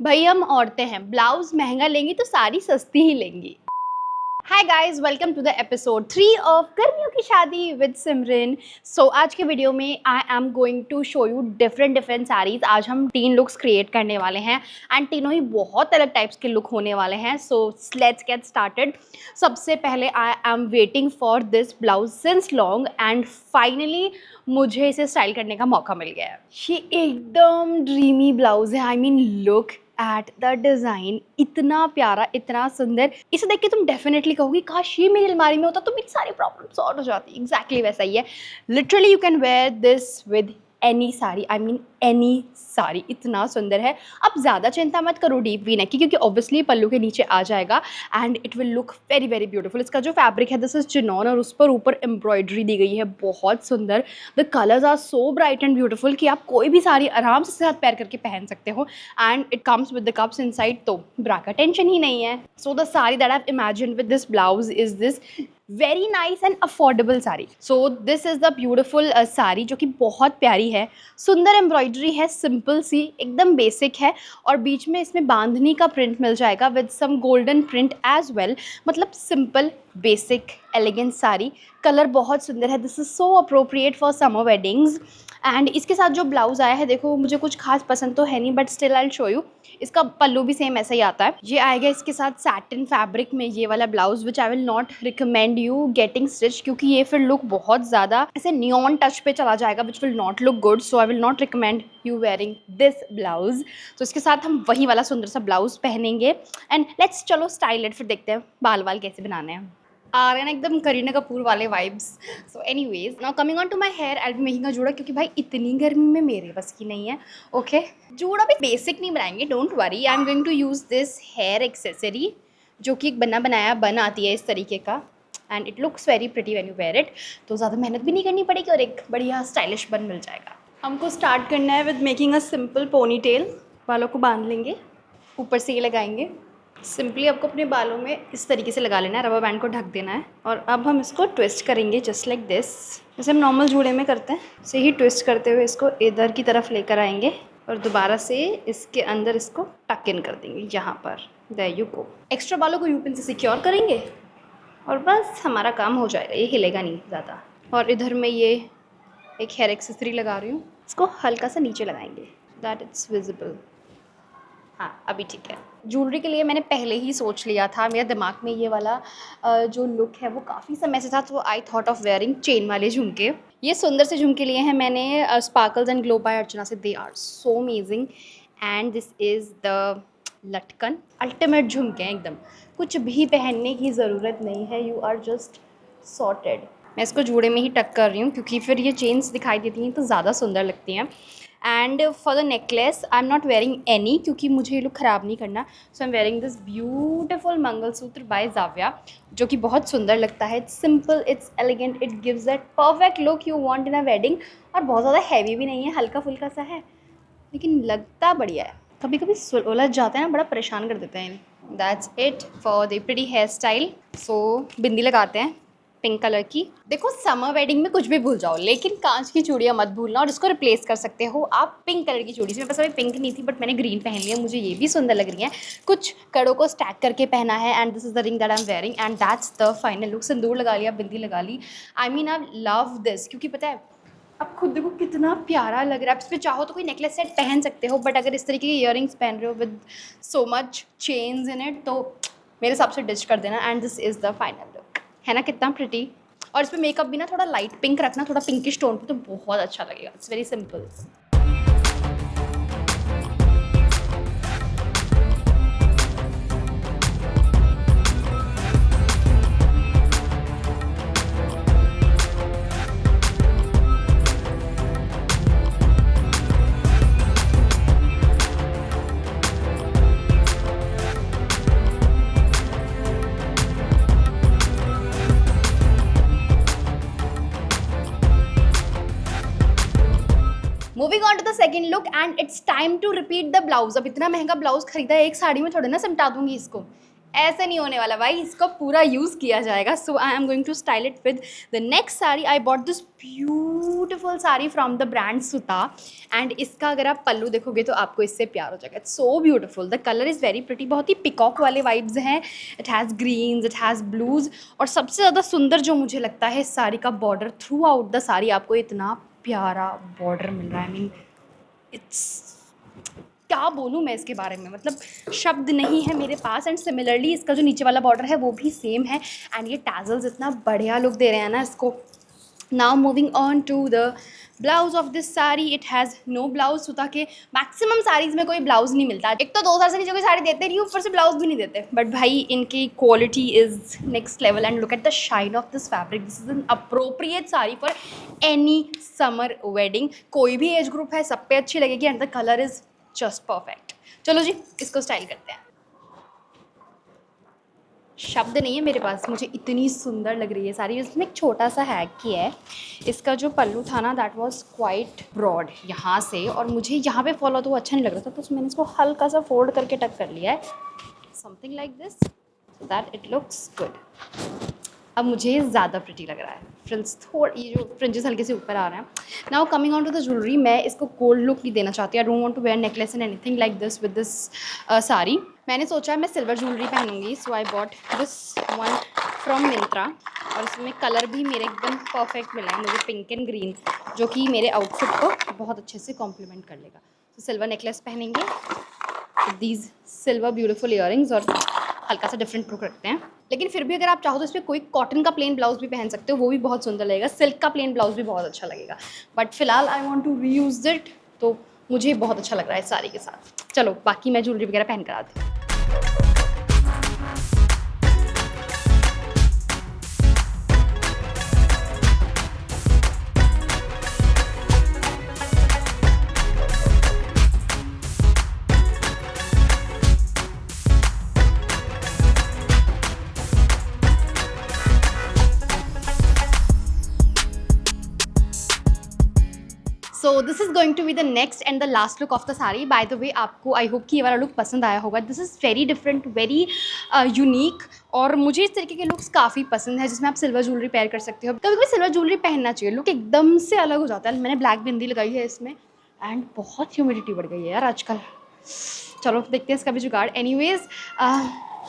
भाई हम औरतें हैं, ब्लाउज महंगा लेंगी तो साड़ी सस्ती ही लेंगी। Hi guys, welcome to the episode 3 of गर्मियों की शादी विद सिमरन। सो आज के वीडियो में I am going to show you different saris. आज हम 3 लुक्स क्रिएट करने वाले हैं एंड तीनों ही बहुत अलग टाइप्स के लुक होने वाले हैं। So let's get started. सबसे पहले I am waiting for this blouse since long and finally मुझे इसे स्टाइल करने का मौका मिल गया है। ये एकदम ड्रीमी ब्लाउज है। I mean look at the design, इतना प्यारा, इतना सुंदर। इसे देख के तुम डेफिनेटली कहोगी काश ये मेरी अलमारी में होता तो मेरी सारी प्रॉब्लम सॉल्व हो जाती। एग्जैक्टली वैसा ही है। Literally you can wear this with any sari, I mean any sari. इतना सुंदर है। अब ज़्यादा चिंता मत करो डीप वी नेक की, क्योंकि ऑब्वियसली पल्लू के नीचे आ जाएगा and it will look very very beautiful. इसका जो फैब्रिक है दिस इज चिनॉन और उस पर ऊपर एम्ब्रॉयडरी दी गई है, बहुत सुंदर। The colours are so bright and beautiful कि आप कोई भी साड़ी आराम से साथ पैर करके पहन सकते हो and it comes with the cups inside, तो ब्रा का टेंशन ही नहीं है। So the sari that I have imagined with this blouse is this very nice and affordable sari. So this is the beautiful sari जो कि बहुत प्यारी है। सुंदर एम्ब्रॉयडरी है, सिंपल सी, एकदम बेसिक है और बीच में इसमें बांधनी का प्रिंट मिल जाएगा with some golden print as well. मतलब simple basic elegant sari. Colour बहुत सुंदर है। This is so appropriate for summer weddings and इसके साथ जो ब्लाउज़ आया है, देखो मुझे कुछ खास पसंद तो है नहीं but still I will show you. इसका पल्लू भी सेम ऐसा ही आता है। ये आएगा इसके साथ सैटिन फैब्रिक में ये वाला blouse which I will not recommend you getting stitch, क्योंकि ये फिर लुक बहुत ज़्यादा ऐसे नियॉन टच पे चला जाएगा which will not look good. So I will not recommend you wearing this blouse. तो इसके साथ हम वही वाला सुंदर सा ब्लाउज पहनेंगे एंड लेट्स चलो स्टाइल इट, फिर देखते हैं बाल वाल कैसे बनाने हैं। आ रहे हैं ना एकदम करीना कपूर वाले vibes. So anyways, now coming on to my hair, I be making a jooda, क्योंकि भाई इतनी गर्मी में मेरे बस की नहीं है। ओके जूड़ा भी बेसिक नहीं बनाएंगे, don't worry. I am going to use this hair accessory जो कि एक बना बनाया बन आती है इस तरीके का and it looks very pretty when you wear it. तो ज़्यादा मेहनत भी नहीं करनी पड़ेगी और एक बढ़िया स्टाइलिश बन मिल जाएगा। हमको स्टार्ट करना है with making a simple ponytail. बालों को बांध लेंगे, ऊपर से ये लगाएंगे। सिंपली आपको अपने बालों में इस तरीके से लगा लेना है, रबर बैंड को ढक देना है और अब हम इसको ट्विस्ट करेंगे जस्ट लाइक दिस, जैसे हम नॉर्मल जूड़े में करते हैं। से ही ट्विस्ट करते हुए इसको इधर की तरफ लेकर आएंगे और दोबारा से इसके अंदर इसको टक इन कर देंगे यहाँ पर। There you go. एक्स्ट्रा बालों को यूपिन से सिक्योर करेंगे और बस हमारा काम हो जाएगा। ये हिलेगा नहीं ज़्यादा। और इधर मैं ये एक हेयर एक्सेसरी लगा रही हूँ, इसको हल्का सा नीचे लगाएंगे दैट इट्स विजिबल। हाँ अभी ठीक है। ज्वेलरी के लिए मैंने पहले ही सोच लिया था, मेरे दिमाग में ये वाला जो लुक है वो काफ़ी समय से था, तो I thought of wearing chain वाले झुमके। ये सुंदर से झुमके लिए हैं मैंने Sparkles and Glow by Archana से। They are so amazing and this is the latkan. Ultimate झुमके हैं एकदम, कुछ भी पहनने की ज़रूरत नहीं है, यू आर जस्ट सॉर्टेड। मैं इसको जूड़े में ही टक कर रही हूँ क्योंकि फिर ये चेन्स दिखाई देती हैं तो ज़्यादा सुंदर लगती हैं। And for the necklace I am not wearing any, क्योंकि मुझे ये लुक ख़राब नहीं करना। So I am wearing this beautiful mangalsutra by Zavya, जो कि बहुत सुंदर लगता है। It's simple, it's elegant, it gives that perfect look you want in a wedding. और बहुत ज़्यादा हैवी भी नहीं है, हल्का फुल्का सा है लेकिन लगता बढ़िया है। कभी कभी उलझ जाते हैं ना, बड़ा परेशान कर देते हैं। That's it for the pretty hair style. So bindi लगाते हैं पिंक कलर की। देखो समर वेडिंग में कुछ भी भूल जाओ लेकिन कांच की चूड़ियाँ मत भूलना, और इसको रिप्लेस कर सकते हो आप पिंक कलर की चूड़ी से। मेरे पास अभी पिंक नहीं थी बट मैंने ग्रीन पहन लिया, मुझे ये भी सुंदर लग रही है। कुछ कड़ों को स्टैक करके पहना है and this is the ring that I am wearing and that's the final look. Sindoor लगा लिया, बिंदी लगा ली। I mean I love this, क्योंकि पता है अब खुद देखो कितना प्यारा लग रहा है। आप इस पर चाहो तो कोई नेकलेस सेट पहन सकते हो, बट अगर इस तरीके के ईयरिंग्स पहन रहे हो with so much chains in it तो मेरे हिसाब से डिच कर देना। And this is the final look. है ना कितना प्रिटी। और इसमें मेकअप भी ना थोड़ा लाइट पिंक रखना, थोड़ा पिंकिश टोन पे, तो बहुत अच्छा लगेगा। It's very simple. Moving on to the second look and it's time to repeat the blouse. अब इतना महंगा ब्लाउज खरीदा है, एक साड़ी में थोड़े ना सिमटा दूंगी इसको। ऐसे नहीं होने वाला भाई, इसको पूरा यूज़ किया जाएगा. So I am going to style it with the next sari. I bought this beautiful sari from the brand Suta. And इसका अगर आप पल्लू देखोगे तो आपको इससे प्यार हो जाएगा. It's so beautiful. The colour is very pretty. बहुत ही पिकॉक वाले वाइब्स हैं. It has greens, it has blues. और सबसे ज़्यादा सुंदर जो मुझे लगता है इस साड़ी का border. Through out the sari आपको इतना प्यारा बॉर्डर मिल रहा है. आई मीन इट्स, क्या बोलूँ मैं इसके बारे में, मतलब शब्द नहीं है मेरे पास. एंड सिमिलरली इसका जो नीचे वाला बॉर्डर है वो भी सेम है. एंड ये टैजल्स इतना बढ़िया लुक दे रहे हैं ना इसको. Now moving on to the blouse of this sari. It has no blouse. सुता के मैक्सिमम साड़ीज़ में कोई ब्लाउज नहीं मिलता. एक तो 2,000 से नीचे कोई साड़ी देते नहीं, ऊपर से ब्लाउज भी नहीं देते. बट भाई इनकी quality is next level. And look at the shine of this fabric. This is an appropriate sari for any summer wedding. कोई भी एज ग्रुप है, सब पे अच्छी लगेगी. And the colour is just perfect. चलो जी इसको स्टाइल करते हैं. शब्द नहीं है मेरे पास, मुझे इतनी सुंदर लग रही है साड़ी. इसमें एक छोटा सा हैक किया है. इसका जो पल्लू था ना दैट वाज क्वाइट ब्रॉड यहाँ से, और मुझे यहाँ पे फॉलो तो वो अच्छा नहीं लग रहा था, तो मैंने इसको हल्का सा फोल्ड करके टक कर लिया है. Something like this so that it looks good. अब मुझे ज़्यादा प्रिटी लग रहा है. फ्रिंज थोड़ी, ये जो फ्रिंजेस हल्के से ऊपर आ रहे हैं. Now coming on to the jewellery. मैं इसको गोल्ड लुक नहीं देना चाहती. I don't want to wear necklace and anything like this with this sari. मैंने सोचा मैं सिल्वर ज्वेलरी पहनूंगी. So I bought this one from Myntra. और इसमें कलर भी मेरे एकदम परफेक्ट मिला है मुझे, पिंक एंड ग्रीन, जो कि मेरे आउटफिट को बहुत अच्छे से कॉम्प्लीमेंट कर लेगा. तो सिल्वर नेकलेस पहनेंगे, दीज सिल्वर ब्यूटीफुल ईयरिंग्स, और हल्का सा डिफरेंट लुक रखते हैं. लेकिन फिर भी अगर आप चाहो तो इस पर कोई कॉटन का प्लेन ब्लाउज भी पहन सकते हो, वो भी बहुत सुंदर लगेगा. सिल्क का प्लेन ब्लाउज भी बहुत अच्छा लगेगा. बट फिलहाल I want to reuse it, तो मुझे बहुत अच्छा लग रहा है इस साड़ी के साथ. चलो बाकी मैं ज्वेलरी वगैरह पहन कर आती हूँ. So this is going to be the next and the last look of the sari. By the way आपको आई होप कि ये वाला लुक पसंद आया होगा. This is very different, very unique, और मुझे इस तरीके के लुक्स काफ़ी पसंद है जिसमें आप सिल्वर ज्वेलरी पेयर कर सकते हो. कभी कभी सिल्वर ज्वेलरी पहनना चाहिए, लुक एकदम से अलग हो जाता है. मैंने ब्लैक बिंदी लगाई है इसमें, एंड बहुत ह्यूमिडिटी बढ़ गई है यार आजकल. चलो देखते हैं इसका भी जुगाड़. एनीवेज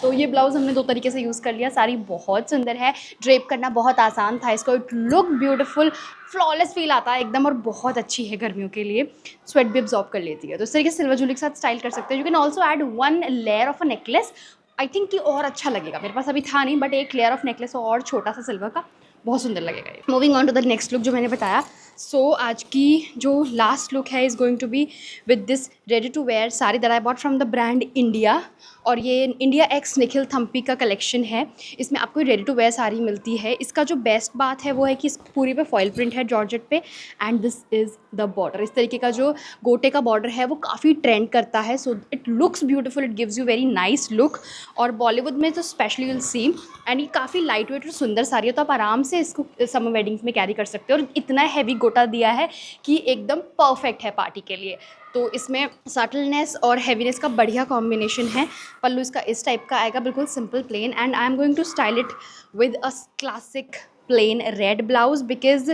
तो ये ब्लाउज़ हमने दो तरीके से यूज़ कर लिया. साड़ी बहुत सुंदर है, ड्रेप करना बहुत आसान था इसको. It look beautiful, flawless feel आता है एकदम, और बहुत अच्छी है गर्मियों के लिए. स्वेट भी अब्जॉर्ब कर लेती है. तो इस तरीके से सिल्वर ज्वेलरी के साथ स्टाइल कर सकते हो. You can also add one layer of a necklace. I think कि और अच्छा लगेगा. मेरे पास अभी था नहीं, बट एक लेयर ऑफ नेकलेस और छोटा सा सिल्वर का बहुत सुंदर लगेगा ये. Moving on to the next look जो मैंने बताया. सो आज की जो लास्ट लुक है is going to be with this ready to wear sari that I bought from the brand India. और ये इंडिया एक्स निखिल थम्पी का कलेक्शन है. इसमें आपको रेडी टू वेयर साड़ी मिलती है. इसका जो बेस्ट बात है वो है कि इस पूरी पे फॉइल प्रिंट है जॉर्जेट पे. And this is the border. इस तरीके का जो गोटे का बॉर्डर है वो काफ़ी ट्रेंड करता है. So it looks beautiful, it gives you very nice look. और बॉलीवुड में तो स्पेशली विल सी. एंड ये काफ़ी लाइट वेट और सुंदर साड़ी है, तो आप आराम से इसको समर वेडिंग्स में कैरी कर सकते हो. और इतना हैवी गोटा दिया है कि एकदम परफेक्ट है पार्टी के लिए. तो इसमें सटलनेस और हैवीनेस का बढ़िया कॉम्बिनेशन है. पल्लू इसका इस टाइप का आएगा, बिल्कुल simple plain. And I am going to style it with a classic plain red blouse, because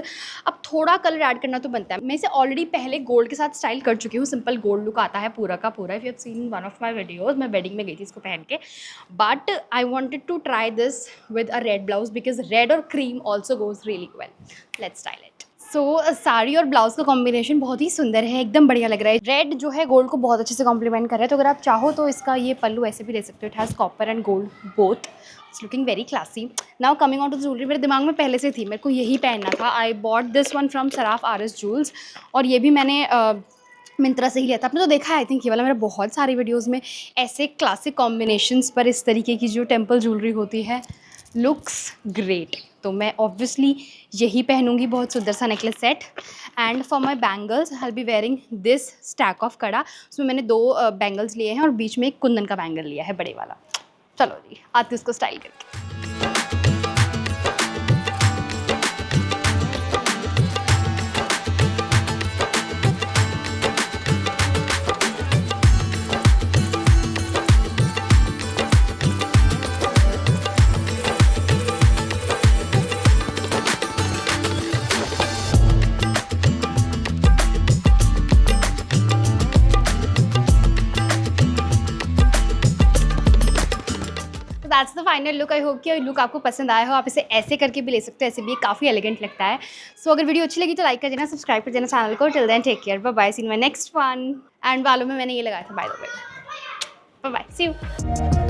अब थोड़ा कलर ऐड करना तो बनता है. मैं इसे ऑलरेडी पहले गोल्ड के साथ स्टाइल कर चुकी हूँ. सिंपल गोल्ड लुक आता है पूरा का पूरा. If you have seen one of my videos, मैं वेडिंग में गई थी इसको पहन के. But I wanted to try this with a red blouse because red और cream also goes really well. Let's style it. So sari और ब्लाउज का कॉम्बिनेशन बहुत ही सुंदर है, एकदम बढ़िया लग रहा है. रेड जो है गोल्ड को बहुत अच्छे से कॉम्प्लीमेंट कर रहा है. तो अगर आप चाहो तो इसका ये पल्लू ऐसे भी ले सकते हो. It has copper and gold both. It's looking very classy. Now coming on to jewellery. मेरे दिमाग में पहले से थी, मेरे को यही पहनना था. आई bought this one from Saraf RS jewels. और ये भी मैंने मिंत्रा से ही लिया था. आपने तो देखा है आई थिंक ये वाला मेरा बहुत सारी वीडियोज़ में. ऐसे क्लासिक कॉम्बिनेशंस पर इस तरीके की जो टेम्पल ज्वेलरी होती है लुक्स ग्रेट. तो मैं ऑब्वियसली यही पहनूंगी. बहुत सुंदर सा necklace set. And for my bangles I B wearing this stack of कड़ा. उसमें मैंने 2 बैंगल्स लिए हैं और बीच में एक कुंदन का बैंगल लिया है बड़े वाला. चलो जी आती उसको स्टाइल करके. तो that's the final look. I hope कि लुक आपको पसंद आया हो। आप इसे ऐसे करके भी ले सकते हो, ऐसे भी काफ़ी एलिगेंट लगता है। सो अगर वीडियो अच्छी लगी तो लाइक कर देना, सब्सक्राइब कर देना चैनल को। Till then take care, bye bye, see you in my next one. And बालों में मैंने ये लगाया था by the way. Bye bye, see you.